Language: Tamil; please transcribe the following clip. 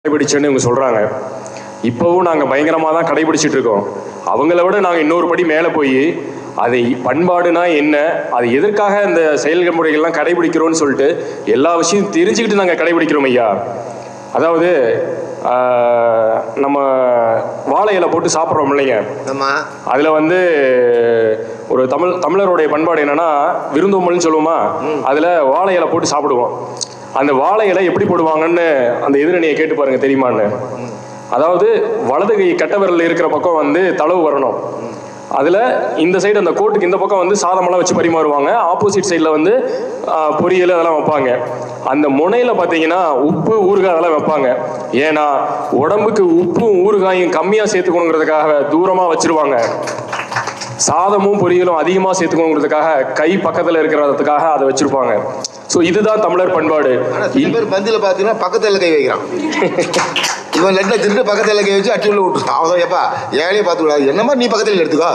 கடைபிடிச்சேன்னு இவங்க சொல்கிறாங்க. இப்போவும் நாங்கள் பயங்கரமாக தான் கடைபிடிச்சிட்டு இருக்கோம். அவங்கள விட நாங்கள் இன்னொரு படி மேலே போய் அதை பண்பாடுனா என்ன, அது எதற்காக இந்த செயல்முறைகள்லாம் கடைபிடிக்கிறோன்னு சொல்லிட்டு எல்லா விஷயம் தெரிஞ்சுக்கிட்டு நாங்கள் கடைபிடிக்கிறோம் ஐயா. அதாவது நம்ம வாழை இலை போட்டு சாப்பிட்றோம் இல்லைங்க, அதில் வந்து ஒரு தமிழருடைய பண்பாடு என்னன்னா விருந்தோம்பல்னு சொல்லுவோமா, அதில் வாழை இலை போட்டு சாப்பிடுவோம். அந்த வாழை இலை எப்படி போடுவாங்கன்னு அந்த எதிரணியை கேட்டு பாருங்க தெரியுமான்னு. அதாவது வலது கை கட்ட விரல் இருக்கிற பக்கம் வந்து தளவு வரணும். அதில் இந்த சைடு அந்த கோட்டுக்கு இந்த பக்கம் வந்து சாதமெல்லாம் வச்சு பரிமாறுவாங்க. ஆப்போசிட் சைடில் வந்து பொரியல் அதெல்லாம் வைப்பாங்க. அந்த முனையில் பார்த்தீங்கன்னா உப்பு ஊறுகாய் அதெல்லாம் வைப்பாங்க. ஏன்னா உடம்புக்கு உப்பும் ஊறுகாயும் கம்மியாக சேர்த்துக்கணுங்கிறதுக்காக தூரமாக வச்சிருவாங்க. சாதமும் பொரியலும் அதிகமாக சேர்த்துக்கணுங்கிறதுக்காக கை பக்கத்தில் இருக்கிறதுக்காக அதை வச்சிருப்பாங்க. ஸோ இதுதான் தமிழர் பண்பாடு. பந்தியில் பார்த்தீங்கன்னா பக்கத்தில் கை வைக்கிறான். இவன் லெட்டில் திட்டு பக்கத்தில் கை வச்சு அட்டி உள்ள விட்டுருக்கான். அவன் எப்பா ஏழையே பார்த்துக்கூடாது, என்னமா நீ பக்கத்தில் எடுத்துக்கோ.